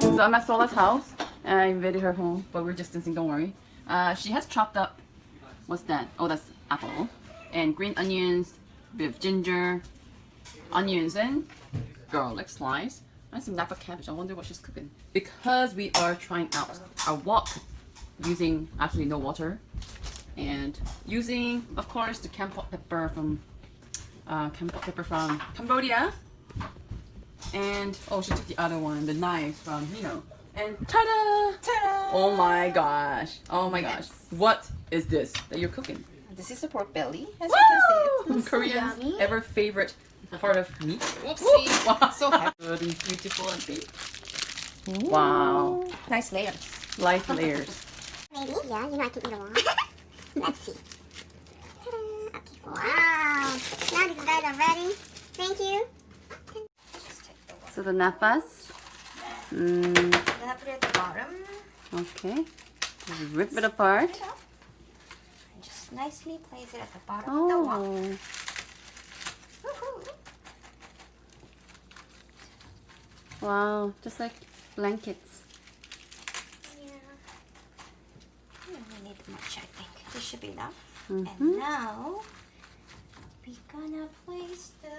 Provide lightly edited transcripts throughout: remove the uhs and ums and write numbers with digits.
So I'm at Sola's house. I invited her home, but we're distancing, don't worry. She has chopped up, what's that? Oh, that's apple. And green onions, bit of ginger, onions and garlic slice, and some napa cabbage. I wonder what she's cooking. Because we are trying out our wok using absolutely no water. And using, of course, the Kampok pepper from Cambodia. And oh, she took the other one, the knife from And ta-da! Ta-da! Oh my gosh! Oh my gosh! What is this that you're cooking? This is a pork belly, as Woo! you can see. It's Korean's yummy. ever favorite part of meat. Oopsie. Wow. So happy. Good and beautiful and big. Wow! Nice layers. Light layers. Maybe, yeah, you know I can eat a lot. Let's see. Ta-da! Okay, wow! Now these guys are ready. Thank you. So the napas. I'm gonna put it at the bottom. Okay. Just rip it apart. And just nicely place it at the bottom of the wok. Oh. Woohoo! Wow! Just like blankets. Yeah. We don't need much, I think. This should be enough. Mhm. And now we're gonna place the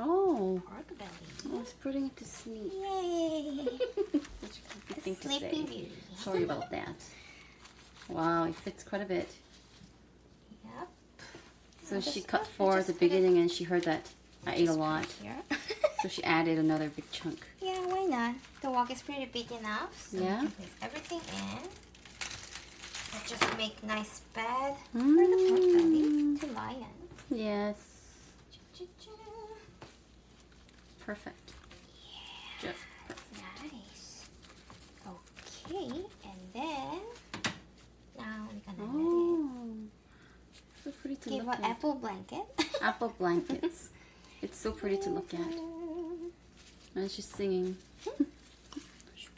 Oh. pork belly. I was putting it to sleep. Yay! Such a creepy thing to Sleeping say. Beauty. Sorry about that. Wow, it fits quite a bit. Yep. So And she just- cut I four at just the put it- beginning and she heard that I ate a just put lot. it here. So she added another big chunk. Yeah, why not? The wok is pretty big enough. So Yeah. we can place everything in. And just make nice bed for the Mm. pork belly to lie in. Yes. Cha-cha-cha. Perfect. Just perfect. Nice. Okay, and then now we're gonna Oh. So pretty to give look an at. apple blanket. Apple blankets. It's so pretty to look at. And she's singing.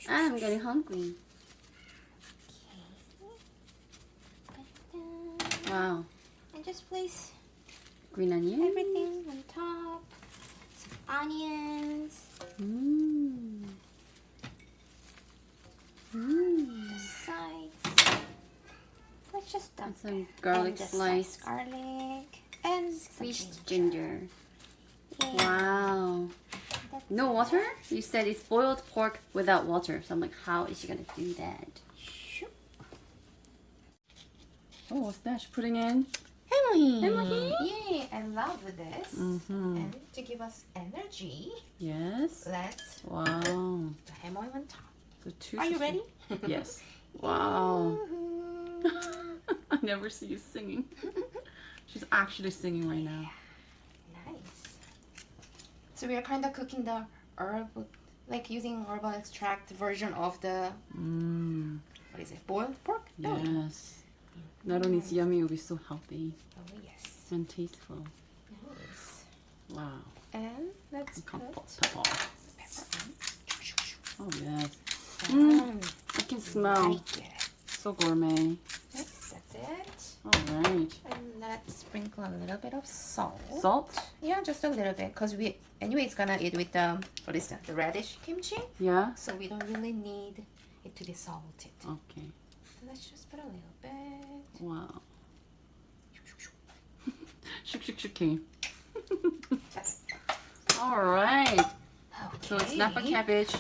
I'm getting hungry. Okay. Wow. And just place Green onion. everything on top. Some onions. Mmm. Mmm. The sides. Let's just dump And some garlic and the sliced, sliced garlic and squeezed some ginger. Yeah. Wow. That's No water? You said it's boiled pork without water. So I'm like, how is she gonna do that? Shoop. Oh, what's that? She's putting in HEMOHIM. HEMOHIM? Yay, I love this. Mm-hmm. And to give us energy, Yes. let's Wow. put the HEMOHIM on top. So two Are you should- ready? Yes. Wow. Woohoo. I never see you singing. She's actually singing right now. Nice. So we are kind of cooking the herb, like using herbal extract version of the, Mmm. what is it, boiled pork belly. Yes. Not only it's yummy, it'll be so healthy Oh yes. and tasteful. Nice. Wow. And let's put Kampok pepper pepper. on. Oh yes. Mm. I can smell. Like it. So gourmet. That's it. All right. And let's sprinkle a little bit of salt. Salt? Yeah, just a little bit, cause we anyway it's gonna eat with the what is that? The radish kimchi. Yeah. So we don't really need it to be salted. Okay. So let's just put a little bit. Wow. Shook shook shooky. That's it. All right. Okay. So it's napa cabbage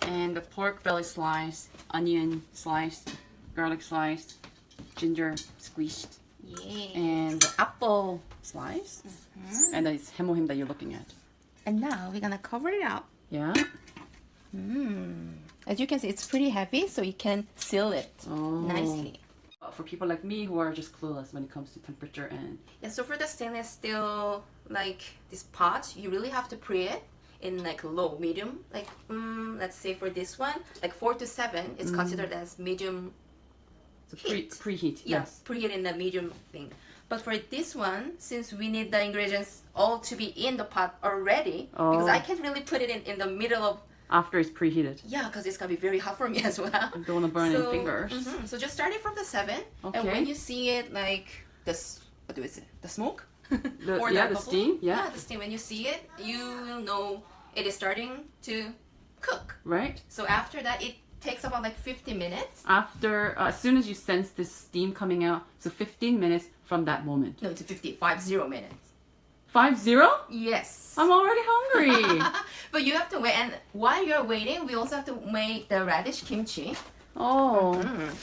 and the pork belly sliced, onion sliced, garlic sliced, ginger squeezed, Yeah. and the apple sliced. And then it's HEMOHIM that you're looking at. And now we're gonna cover it up. Yeah. As you can see, it's pretty heavy, so you can seal it Oh. nicely. For people like me who are just clueless when it comes to temperature and Yeah, so for the stainless steel, like this pot, you really have to pre-it in like low, medium. Like, let's say for this one, like 4 to 7 is considered as medium. so Heat. preheat. Yeah, Yes. preheat in the medium thing. But for this one, since we need the ingredients all to be in the pot already, because Oh. I can't really put it in the middle of after it's preheated. Yeah, because it's gonna be very hot for me as well. I don't want to burn any fingers. So just start it from the 7, Okay. and when you see it like this, what do we say? The smoke? The bubble? steam. Yeah. The steam. When you see it, you will know it is starting to cook. Right. So after that, it takes about like 50 minutes. After, as soon as you sense this steam coming out, so 15 minutes from that moment. No, to 50 minutes. 50? Yes. I'm already hungry. But you have to wait, and while you're waiting, we also have to make the radish kimchi. Oh.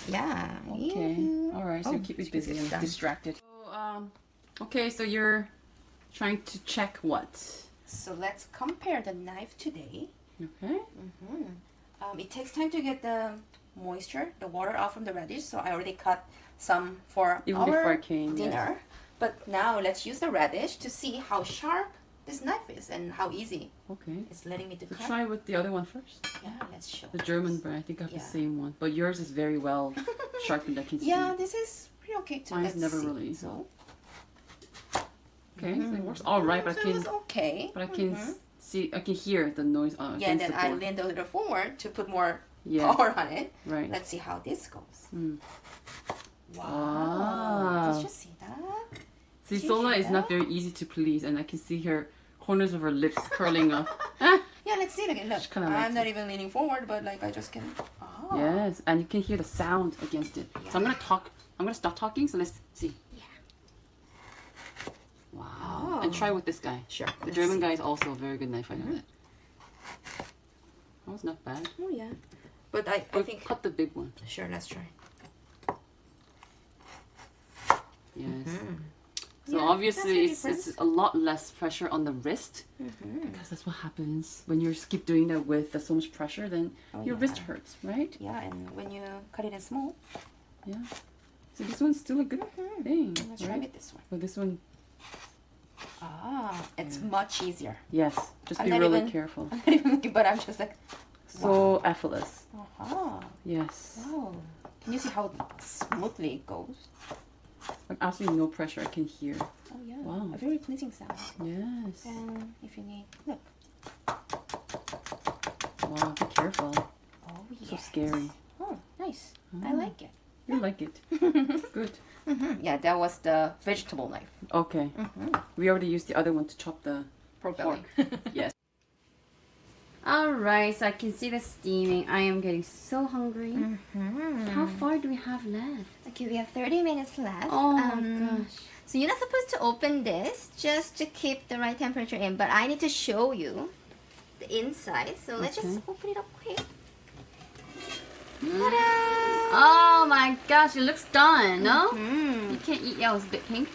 Yeah. Okay. All right. So you keep me busy and distracted. So, okay. So you're trying to check what? So let's compare the knife today. Okay. It takes time to get the moisture, the water out from the radish. So I already cut some for Even our before I came, dinner. But now let's use the radish to see how sharp this knife is and how easy Okay. it's letting me to So cut. try with the other one first. Yeah, let's show. The German brand. I think I have Yeah. the same one, but yours is very well sharpened. I can see. Yeah, this is pretty okay too. Mine's Let's never see. really. So, Okay. So it works all right, but I so can. it's okay. But I can see. I can hear the noise. Yeah, and against then the I door. leaned a little forward to put more Yeah. power on it. Right. Let's see how this goes. Mm. Wow. Did Ah. you see that? See, Did you Sola hear is not that? very easy to please, and I can see her corners of her lips curling up. Ah, Yeah, let's see it again. Look, kinda likes I'm not even leaning forward, but like I just can. Oh. yes, and you can hear the sound against it. So I'm gonna talk. I'm gonna stop talking. So let's see. Yeah. Wow. And try with this guy. Sure. The let's German see. guy is also a very good knife. I know that. That was not bad. Oh yeah. But I But think. cut the big one. Sure, let's try. Yes. So Yeah, obviously that's the it's a lot less pressure on the wrist because that's what happens when you just keep doing that with so much pressure. Then Oh, your yeah. wrist hurts, right? Yeah, and when you cut it in small, Yeah. So this one's still a good thing, let's try right? with this one. But this one, It's much easier. yes, just I'm be not really even- careful. I'm not even looking, but I'm just like. So effortless. Yes. Wow. Can you see how smoothly it goes? Like absolutely no pressure. I can hear. Oh yeah. Wow. A very pleasing sound. Yes. And if you need, look. Wow. Be careful. Oh yeah. So scary. Oh, nice. I like it. You like it. Good. Yeah, that was the vegetable knife. Okay. We already used the other one to chop the Pork pork. belly. Yes. Alright, so I can see the steaming. I am getting so hungry. How far do we have left? Okay, we have 30 minutes left. Oh my gosh. So you're not supposed to open this just to keep the right temperature in, but I need to show you the inside. So let's just open it up quick. Ta-da! Oh my gosh, it looks done, no? Mm. You can't eat. Yeah, it was a bit pink.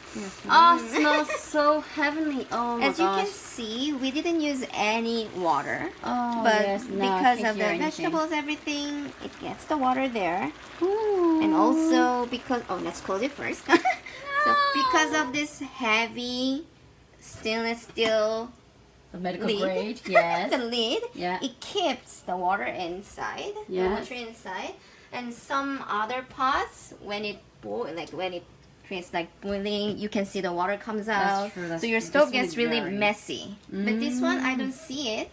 Oh, it smells so heavenly. Oh my As you gosh. can see, we didn't use any water. Oh, But yes, no, I because can't of the hear anything. vegetables, everything, it gets the water there. Ooh. And also because, oh, let's close it first. So because of this heavy stainless steel The medical lid, grade, yes. the lid, Yeah. it keeps the water inside, the Yes. water inside. And some other pots, when it when it creates like boiling, you can see the water comes out. true, that's so your true. stove This one gets is really very- messy. But this one, I don't see it.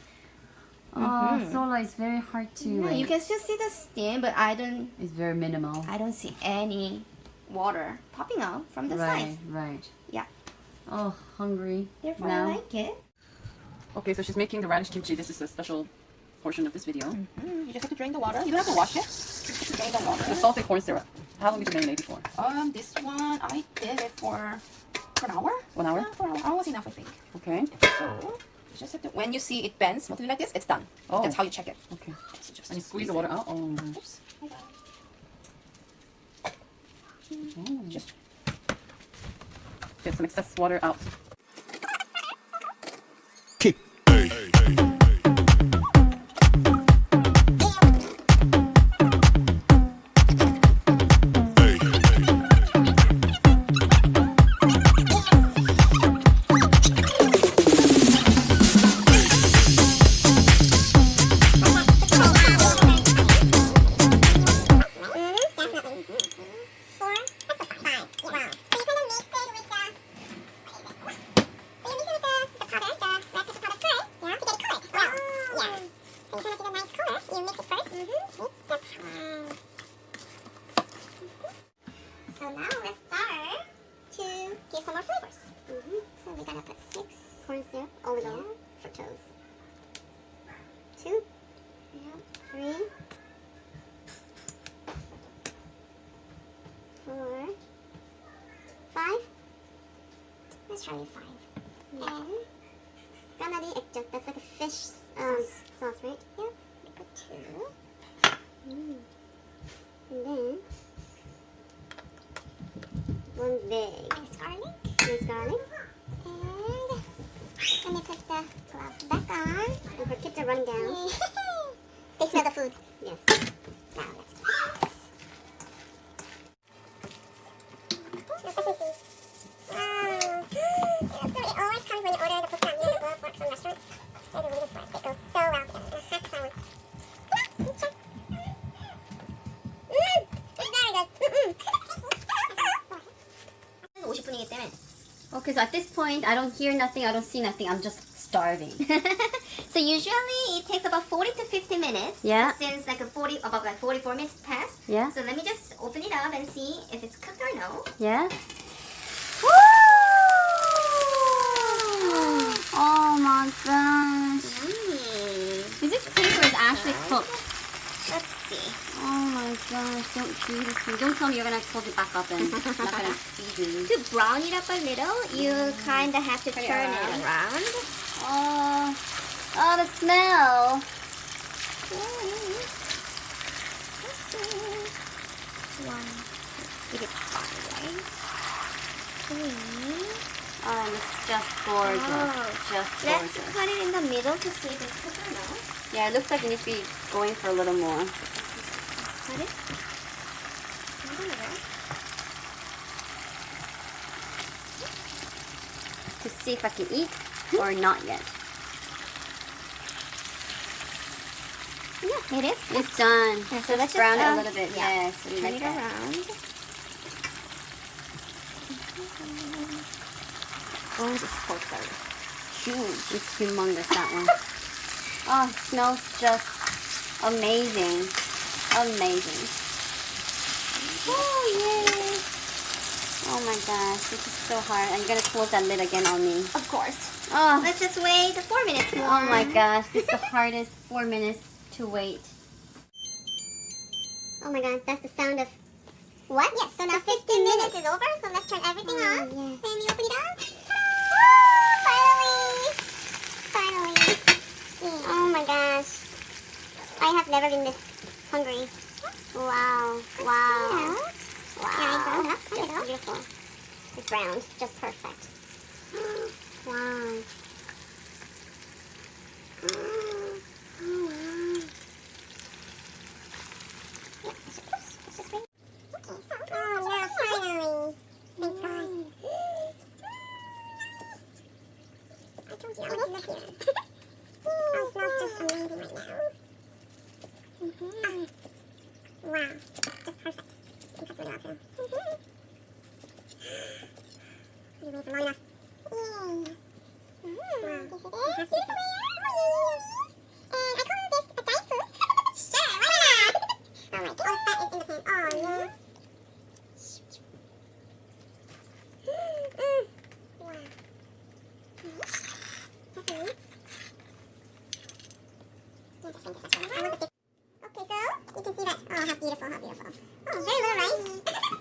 Oh, Sola is very hard to. Yeah, you can still see the steam, but I don't It's very minimal. see any water popping out from the Right, sides. right. Yeah. Oh, hungry. Therefore, now. I like it. Okay, so she's making the radish kimchi. This is a special portion of this video. You just have to drain the water. You don't have to wash it. Just drain the water. The salted corn syrup. How long did you marinate it for? This one I did it for an hour. 1 hour? Yeah, for an hour. Was enough, I think. Okay. So you just have to. When you see it bends smoothly like this, it's done. Oh. That's how you check it. Okay. So just And you squeeze the water out? Oh. Oops. Just Get some excess water out. kick. Definitely. 4, 5. Wow. So you kind of mix it with the 3, 4, 5. Let's try 5. And ganari ekjok. That's like a fish sauce, right? Yep. We put 2. And then 1 big. Nice garlic. Nice garlic. And let me put the gloves back on. And her kids are running down. They smell the food. Yes. Now let's do this. It always comes when you order the pukka meal, the glove fork from restaurants. There's a reason for it. It goes so well together. And a half sour. It's very good. Okay, so at this point, I don't hear nothing, I don't see nothing, I'm just starving. So usually it takes about 40 to 50 minutes. Yeah. Since like about 44 minutes passed. Yeah. So let me just open it up and see if it's cooked or no. Yeah? Oh my gosh. Yummy. Is it safe or is it actually cooked? Let's see. Oh my gosh, don't do this to me. Don't tell me you're gonna cook it back up and not gonna feed me. To brown it up a little, you kind of have to turn it around. Oh, the smell. One. It is fine, right? 3. Oh, and it's just gorgeous. Oh. Just Let's gorgeous. cut it in the middle to see if it's cooked or no. Yeah, it looks like it needs to be going for a little more. Cut it. In the middle. To see if I can eat or not yet. Yeah, it is. It's done. Yeah, so let's brown it a little bit. yeah. Yes, we Turn like it that. around. Oh, this pork belly. Huge. It's humongous, that one. Oh, it smells just amazing. Amazing. Oh, yay. Oh my gosh, this is so hard. Are you gonna close that lid again on me? Of course. Oh, Let's just wait 4 minutes more. oh my gosh, this is the hardest 4 minutes to wait. Oh my gosh, that's the sound of what? Yes, so now 15 minutes is over, so let's turn everything on. Yes. Then you open it up. Finally! Finally. Oh my gosh. I have never been this hungry. Wow. Wow. Wow. Yeah, just beautiful. It's browned. Just perfect. Wow. Oh, wow. Yeah, let's just wait. Okay, so. Oh, now finally. Thank God. I told you I was here. Oh, it smells just amazing right now. Wow. Just perfect. I think that's really awesome. You wait for long enough. Yay. Wow. This is beautiful. And I call this a diet food. Sure, why not? Oh my God. All fat is in the pan. Oh, yes. Wow. Definitely. Let's bring this up here. I want the big. Okay, so you can see that. Oh, how beautiful, how beautiful. Oh, very little rice.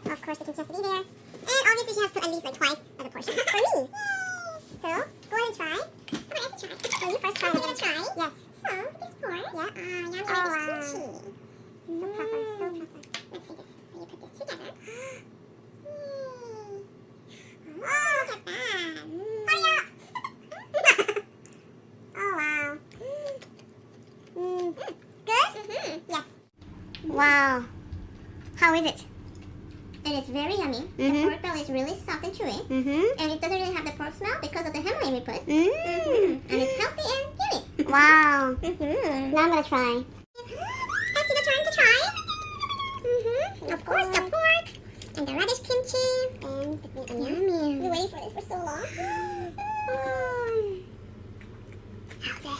Of course, it can just be there. And obviously, she has to put at least like twice as a portion for me. So, go ahead and try. Come on, let's try. So, you first try. I'm gonna try. Yes. So, this pork. Yeah. Yummy. Oh, wow. So proper, so proper. Let's see this. So, you put this together. Oh, look at that. Hurry up. Oh, wow. Good? Yes. Wow. How is it? It is very yummy. The pork belly is really soft and chewy. And it doesn't really have the pork smell because of the HEMOHIM we put. And it's healthy and yummy. Wow. Now I'm going to try. Essie, the turn to try. Of course, the pork. And the radish kimchi. And the onions. Yummy. We've been waiting for this for so long. How's it?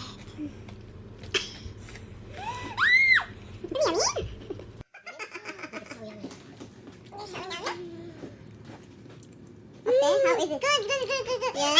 Pretty yummy. It's so yummy. It's so yummy. Okay, how is it? Good. Yeah.